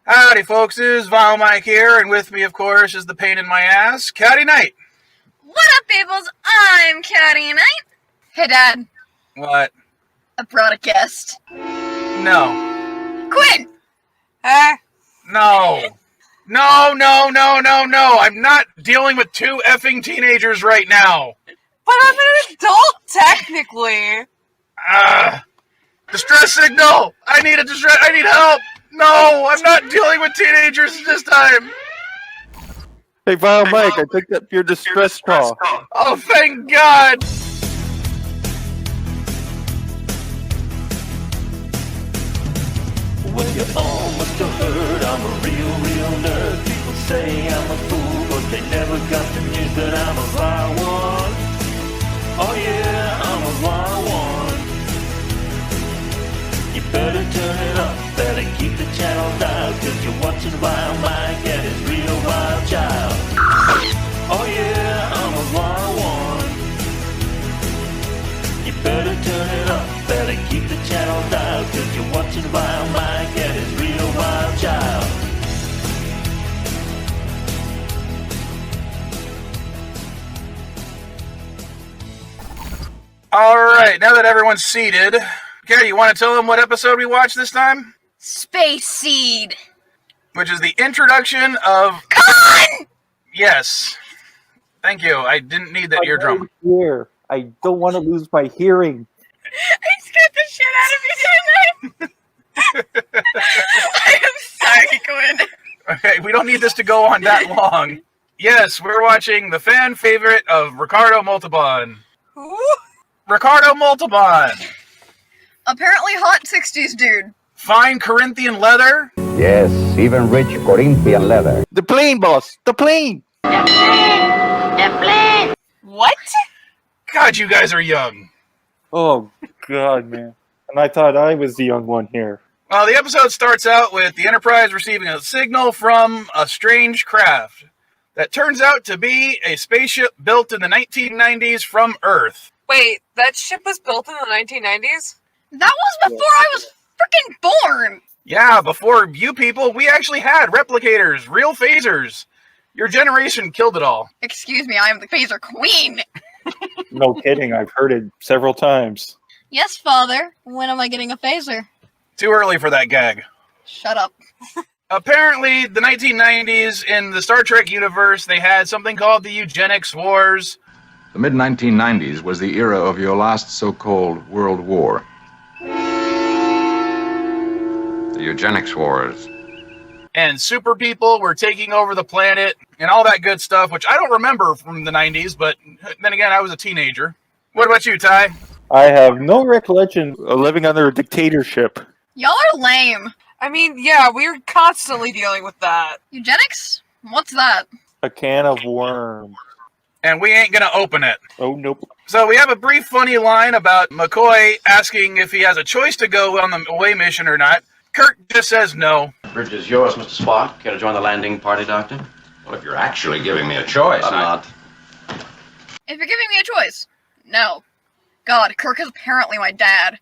Howdy, folks. This is VileMike here, and with me, of course, is the pain in my ass, Katty Knight. What up, peoples? I'm Katty Knight. Hey, Dad. What? I brought a guest. No. Quinn! No. No. I'm not dealing with two effing teenagers right now. But I'm an adult, technically. Distress signal! I need help! No, I'm not dealing with teenagers this time! Hey, VileMike, I picked up your distress call. Oh, thank God! Well, you all must have heard I'm a real nerd. People say I'm a fool, but they never got the news that I'm a vile one. Oh yeah, I'm a vile one. You better turn it up, better keep the channel dialed, cause you're watching VileMike and his real wild child. Oh yeah, I'm a vile one. You better turn it up, better keep the channel dialed, cause you're watching VileMike and his real wild child. Alright, now that everyone's seated, Katty, you want to tell them what episode we watched this time? Space Seed. Which is the introduction of... Con! Yes. Thank you. I didn't need that eardrum. Here. I don't want to lose my hearing. I scared the shit out of you, didn't I? I am sorry, Quinn. Okay, we don't need this to go on that long. Yes, we're watching the fan favorite of Ricardo Montalban. Who? Ricardo Montalban. Apparently hot 60s dude. Fine Corinthian leather. Yes, even rich Corinthian leather. The plane, boss! The plane! What? God, you guys are young. Oh, God, man. And I thought I was the young one here. Well, the episode starts out with the Enterprise receiving a signal from a strange craft that turns out to be a spaceship built in the 1990s from Earth. Wait, that ship was built in the 1990s? That was before I was freaking born. Yeah, before you people, we actually had replicators, real phasers. Your generation killed it all. Excuse me, I am the phaser queen. No kidding, I've heard it several times. Yes, father. When am I getting a phaser? Too early for that gag. Shut up. Apparently, the 1990s, in the Star Trek universe, they had something called the Eugenics Wars. The mid-1990s was the era of your last so-called World War. The Eugenics Wars. And super people were taking over the planet and all that good stuff, which I don't remember from the 90s, but then again, I was a teenager. What about you, Ty? I have no recollection of living under a dictatorship. Y'all are lame. I mean, yeah, we're constantly dealing with that. Eugenics? What's that? A can of worms. And we ain't gonna open it. Oh, nope. So we have a brief funny line about McCoy asking if he has a choice to go on the away mission or not. Kirk just says no. Bridge is yours, Mr. Spock. Care to join the landing party, Doctor? Well, if you're actually giving me a choice, I'm not. If you're giving me a choice, no. God, Kirk is apparently my dad.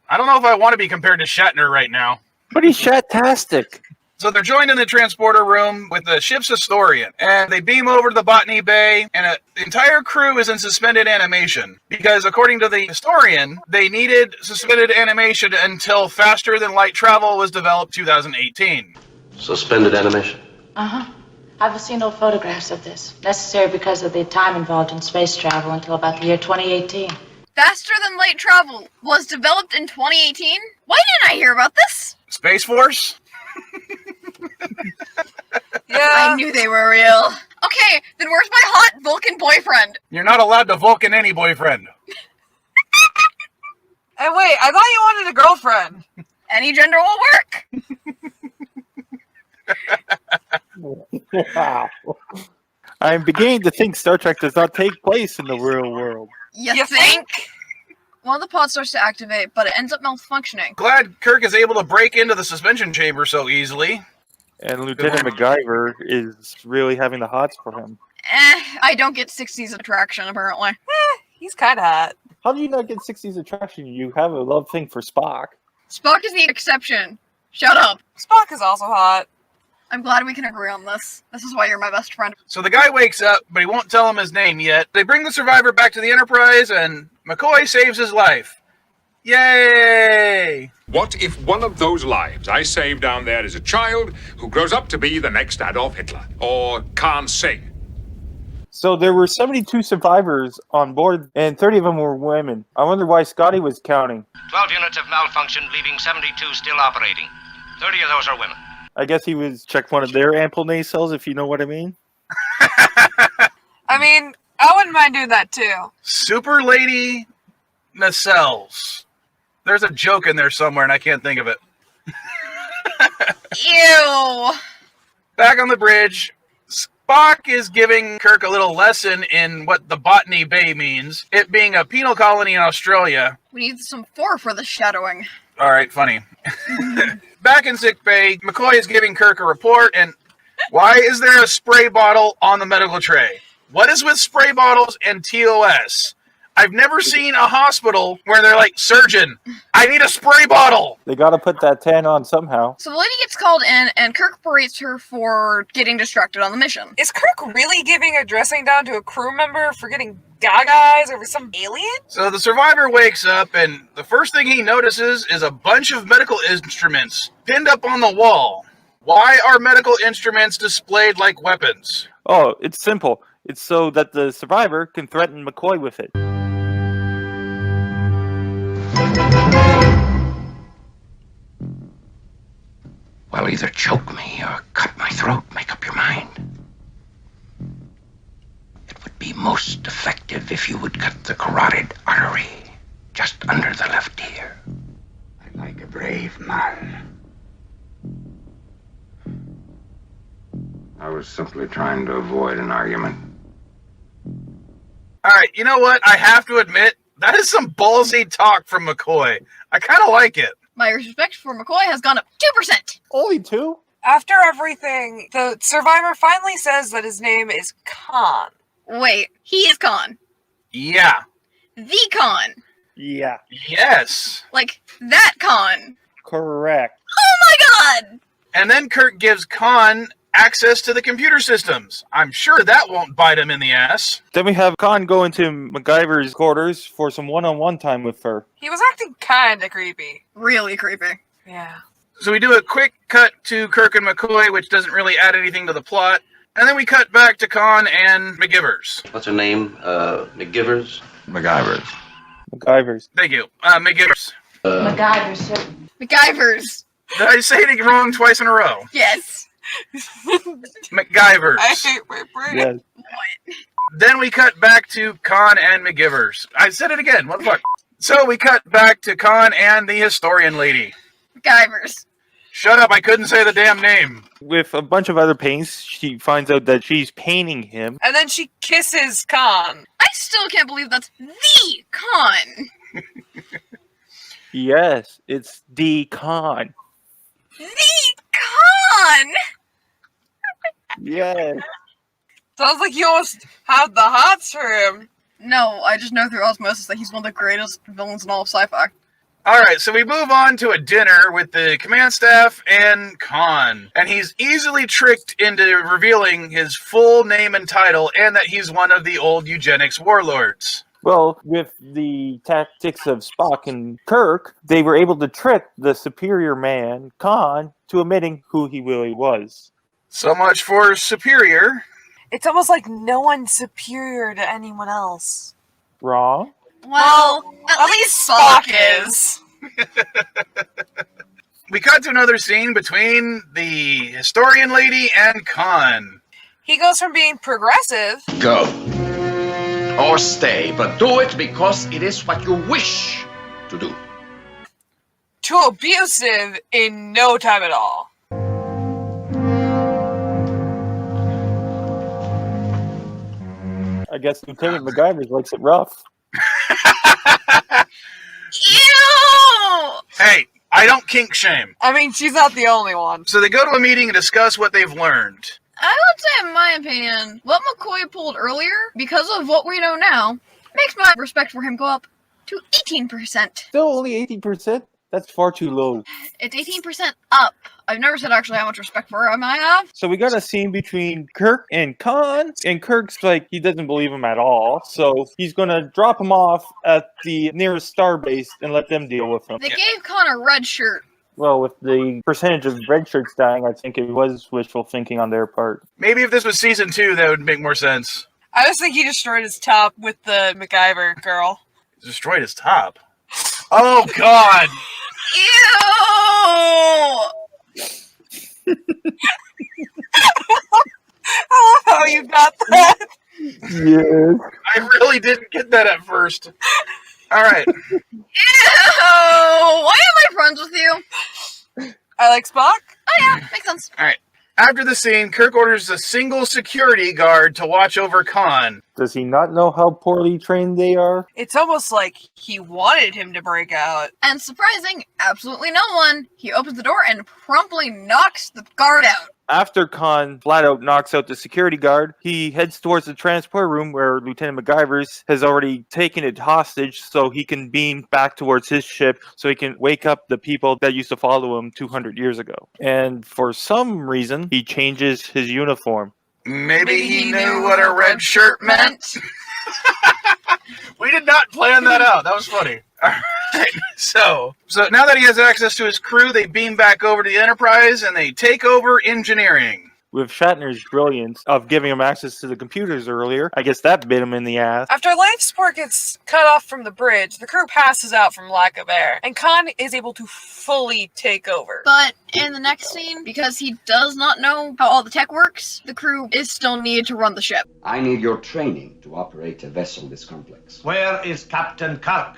I don't know if I want to be compared to Shatner right now. But he's shatastic. So they're joined in the transporter room with the ship's historian, and they beam over to the Botany Bay, and the entire crew is in suspended animation. Because according to the historian, they needed suspended animation until faster-than-light travel was developed 2018. Suspended animation. Uh-huh. I've seen no photographs of this. Necessary because of the time involved in space travel until about the year 2018. Faster-than-light travel was developed in 2018? Why didn't I hear about this? Space Force? Yeah. I knew they were real. Okay, then where's my hot Vulcan boyfriend? You're not allowed to Vulcan any boyfriend. And wait, I thought you wanted a girlfriend. Any gender will work. Wow. I'm beginning to think Star Trek does not take place in the real world. You think? One of the pods starts to activate, but it ends up malfunctioning. Glad Kirk is able to break into the suspension chamber so easily. And Lieutenant MacGyver is really having the hots for him. I don't get 60s attraction, apparently. He's kind of hot. How do you not get 60s attraction? You have a love thing for Spock. Spock is the exception. Shut up. Spock is also hot. I'm glad we can agree on this. This is why you're my best friend. So the guy wakes up, but he won't tell him his name yet. They bring the survivor back to the Enterprise, and McCoy saves his life. Yay! What if one of those lives I saved down there is a child who grows up to be the next Adolf Hitler? Or can't sing? So there were 72 survivors on board, and 30 of them were women. I wonder why Scotty was counting. 12 units have malfunctioned, leaving 72 still operating. 30 of those are women. I guess he was check one of their ample nacelles, if you know what I mean. I mean, I wouldn't mind doing that too. Super Lady nacelles. There's a joke in there somewhere, and I can't think of it. Ew! Back on the bridge, Spock is giving Kirk a little lesson in what the Botany Bay means, it being a penal colony in Australia. We need some 4 for the shadowing. All right, funny. Back in sick bay, McCoy is giving Kirk a report, and why is there a spray bottle on the medical tray? What is with spray bottles and TOS? I've never seen a hospital where they're like, surgeon, I need a spray bottle. They got to put that 10 on somehow. So the lady gets called in, and Kirk berates her for getting distracted on the mission. Is Kirk really giving a dressing down to a crew member for getting gagas over some alien? So the survivor wakes up, and the first thing he notices is a bunch of medical instruments pinned up on the wall. Why are medical instruments displayed like weapons? Oh, it's simple. It's so that the survivor can threaten McCoy with it. Well, either choke me or cut my throat. Make up your mind. It would be most effective if you would cut the carotid artery just under the left ear. I like a brave man. I was simply trying to avoid an argument. All right, you know what? I have to admit, that is some ballsy talk from McCoy. I kind of like it. My respect for McCoy has gone up 2%. Only 2? After everything, the survivor finally says that his name is Khan. Wait, he is Khan. Yeah. The Khan. Yeah. Yes. Like, that Khan. Correct. Oh my god! And then Kirk gives Khan access to the computer systems. I'm sure that won't bite him in the ass. Then we have Khan go into MacGyver's quarters for some one-on-one time with her. He was acting kinda creepy. Really creepy. Yeah. So we do a quick cut to Kirk and McCoy, which doesn't really add anything to the plot. And then we cut back to Khan and McGivers. What's her name? McGivers? MacGyver's. MacGyver's. Thank you. McGivers. MacGyver, sir. MacGyvers. Did I say it wrong twice in a row? Yes. MacGyvers. I hate my brain. Yes. What? Then we cut back to Khan and McGivers. I said it again. What the fuck? So we cut back to Khan and the historian lady. MacGyvers. Shut up, I couldn't say the damn name. With a bunch of other paints, she finds out that she's painting him. And then she kisses Khan. I still can't believe that's the Khan. Yes, it's the Khan. The Khan! Yes. Sounds like you almost had the hots for him. No, I just know through osmosis that he's one of the greatest villains in all of sci-fi. Alright, so we move on to a dinner with the command staff and Khan. And he's easily tricked into revealing his full name and title, and that he's one of the old eugenics warlords. Well, with the tactics of Spock and Kirk, they were able to trick the superior man, Khan, to admitting who he really was. So much for superior. It's almost like no one's superior to anyone else. Wrong? Well, at least Spock is. We cut to another scene between the historian lady and Khan. He goes from being progressive Go. Or stay, but do it because it is what you wish to do. to abusive in no time at all. I guess Lieutenant MacGyver likes it rough. Ew! Hey, I don't kink shame. I mean, she's not the only one. So they go to a meeting and discuss what they've learned. I would say, in my opinion, what McCoy pulled earlier, because of what we know now, makes my respect for him go up to 18%. Still only 18%? That's far too low. It's 18% up. I've never said actually how much respect for him I have. So we got a scene between Kirk and Khan, and Kirk's like, he doesn't believe him at all, so he's gonna drop him off at the nearest starbase and let them deal with him. They gave Khan a red shirt. Well, with the percentage of red shirts dying, I think it was wishful thinking on their part. Maybe if this was season 2, that would make more sense. I was thinking he destroyed his top with the MacGyver girl. Destroyed his top. Oh, God! Ew! I love how you got that. Yes. I really didn't get that at first. All right. Ew! Why am I friends with you? I like Spock. Oh yeah, makes sense. All right. After the scene, Kirk orders a single security guard to watch over Khan. Does he not know how poorly trained they are? It's almost like he wanted him to break out. And surprising, absolutely no one. He opens the door and promptly knocks the guard out. After Khan flat out knocks out the security guard, he heads towards the transport room where Lieutenant MacGyver's has already taken it hostage so he can beam back towards his ship so he can wake up the people that used to follow him 200 years ago. And for some reason, he changes his uniform. Maybe he knew what a red shirt meant. We did not plan that out. That was funny. All right. So now that he has access to his crew, they beam back over to the Enterprise and they take over engineering. With Shatner's brilliance of giving him access to the computers earlier, I guess that bit him in the ass. After life support gets cut off from the bridge, the crew passes out from lack of air, and Khan is able to fully take over. But in the next scene, because he does not know how all the tech works, the crew is still needed to run the ship. I need your training to operate a vessel this complex. Where is Captain Kirk?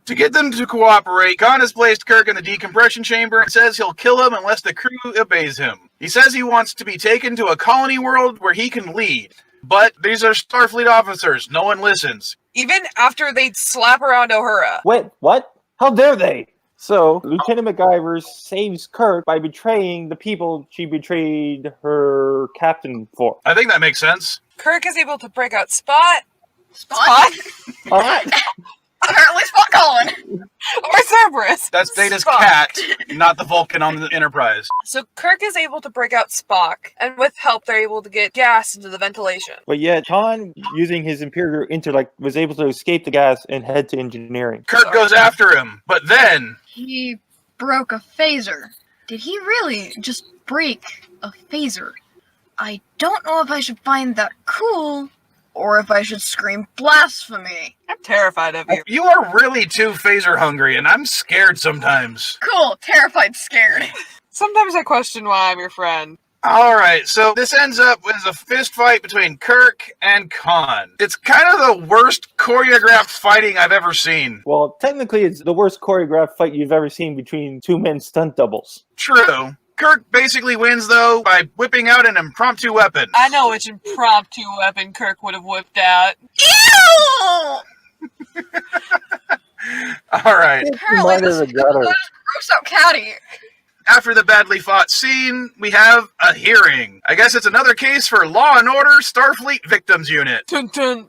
To get them to cooperate, Khan has placed Kirk in the decompression chamber and says he'll kill him unless the crew obeys him. He says he wants to be taken to a colony world where he can lead. But these are Starfleet officers. No one listens. Even after they slap around Uhura. Wait, what? How dare they? So, Lieutenant MacGyver saves Kirk by betraying the people she betrayed her captain for. I think that makes sense. Kirk is able to break out Spot. Spot? All right. Apparently Spot Colin. Or Cerberus. That's Data's Spock. cat, not the Vulcan on the Enterprise. So Kirk is able to break out Spock, and with help they're able to get gas into the ventilation. But yet, Khan, using his Imperial intellect, was able to escape the gas and head to engineering. Kirk goes after him, but then... He broke a phaser. Did he really just break a phaser? I don't know if I should find that cool, or if I should scream blasphemy. I'm terrified of you. You are really too phaser hungry, and I'm scared sometimes. Cool, terrified, scared. Sometimes I question why I'm your friend. Alright, so this ends up with a fist fight between Kirk and Khan. It's kind of the worst choreographed fighting I've ever seen. Well, technically, it's the worst choreographed fight you've ever seen between two men stunt doubles. True. Kirk basically wins, though, by whipping out an impromptu weapon. I know which impromptu weapon Kirk would have whipped out. Ew! Alright. Apparently this is gross out Katty. After the badly fought scene, we have a hearing. I guess it's another case for Law and Order Starfleet Victims Unit. Dun dun.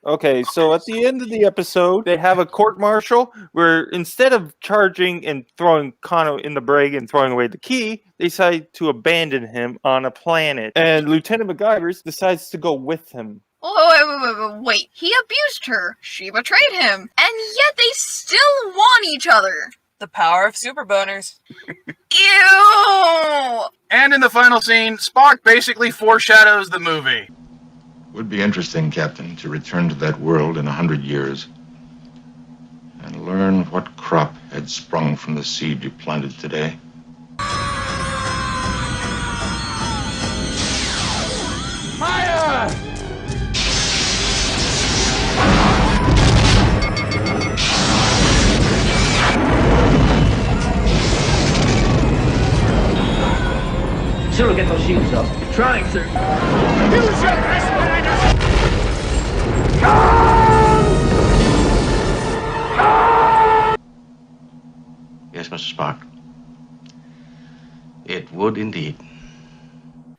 Okay, so at the end of the episode, they have a court-martial where instead of charging and throwing Khan in the brig and throwing away the key, they decide to abandon him on a planet. And Lieutenant MacGyver decides to go with him. Oh, wait. He abused her. She betrayed him. And yet they still want each other. The power of super boners. Ew! And in the final scene, Spock basically foreshadows the movie. Would be interesting, Captain, to return to that world in 100 years and learn what crop had sprung from the seed you planted today. Fire! Sure, get those shields up. Trying, sir. Use your respirators! Yes, Mr. Spock. It would indeed.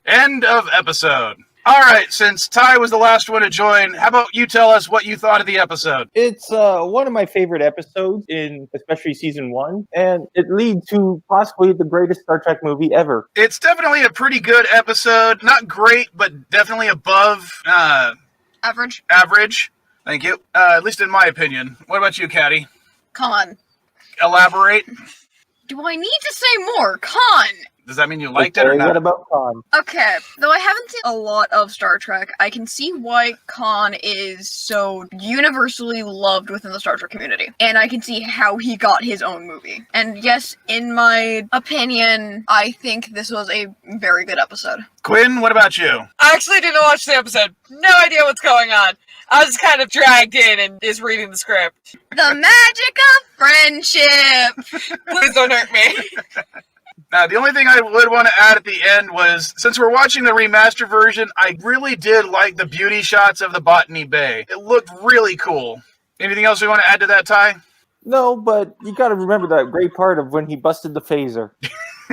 End of episode. All right, since Ty was the last one to join, how about you tell us what you thought of the episode? It's one of my favorite episodes in especially season 1, and it leads to possibly the greatest Star Trek movie ever. It's definitely a pretty good episode. Not great, but definitely above Average. average. Thank you. At least in my opinion. What about you, Katty? Con. Elaborate. Do I need to say more? Con. Does that mean you liked it or Okay, not? what about Khan? Okay, though I haven't seen a lot of Star Trek, I can see why Khan is so universally loved within the Star Trek community. And I can see how he got his own movie. And yes, in my opinion, I think this was a very good episode. Quinn, what about you? I actually didn't watch the episode. No idea what's going on. I was just kind of dragged in and is reading the script. The magic of friendship! Please don't hurt me. The only thing I would want to add at the end was, since we're watching the remastered version, I really did like the beauty shots of the Botany Bay. It looked really cool. Anything else you want to add to that, Ty? No, but you gotta remember that great part of when he busted the phaser.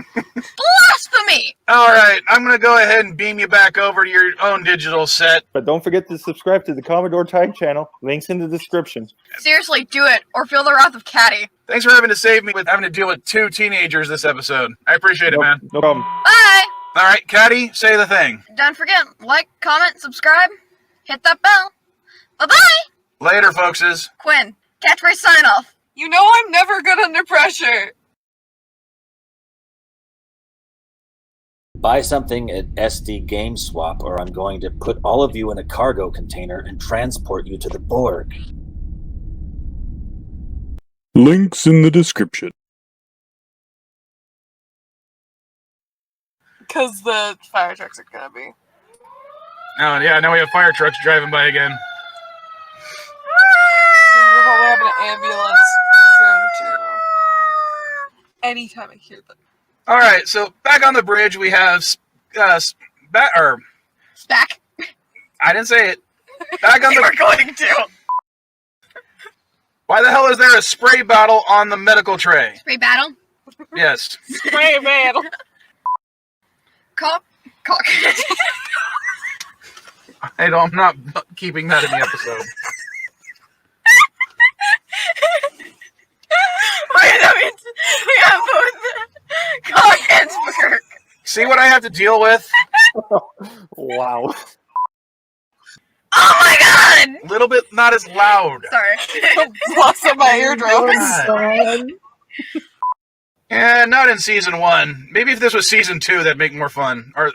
Blasphemy! All right, I'm going to go ahead and beam you back over to your own digital set. But don't forget to subscribe to the Commodore Ty channel. Links in the description. Seriously, do it, or feel the wrath of Katty. Thanks for having to save me with having to deal with 2 teenagers this episode. I appreciate it, man. No problem. Bye! All right, Katty, say the thing. Don't forget, like, comment, subscribe, hit that bell. Bye-bye! Later, folkses. Quinn, catchphrase sign-off. You know I'm never good under pressure. Buy something at SD Game Swap, or I'm going to put all of you in a cargo container and transport you to the Borg. Links in the description. Because the fire trucks are gonna be. Oh, yeah, now we have fire trucks driving by again. We'll probably have an ambulance soon, too. Anytime I hear them. All right, so back on the bridge, we have Back. I didn't say it. Back on the. We're going to. Why the hell is there a spray bottle on the medical tray? Spray battle. Yes. Spray battle. Cock. I'm not keeping that in the episode. We have both cock and spurk. See what I have to deal with? Wow. Oh my god! A little bit not as loud. Sorry. Lost on my eardrums. Yeah, not in season 1. Maybe if this was season 2, that'd make more fun. Or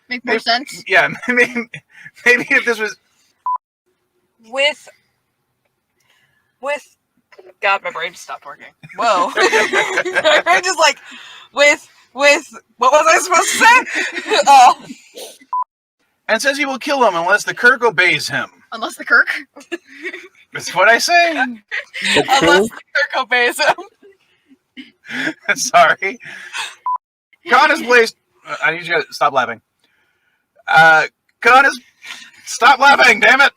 Make more sense. Yeah, maybe if this was With God, my brain just stopped working. Whoa. My brain just like with what was I supposed to say? Oh. and says he will kill him unless the Kirk obeys him. Unless the Kirk. That's what I say. Unless the Kirk obeys him. Sorry. Khan is placed. I need you to stop laughing. Khan is. Stop laughing, damn it!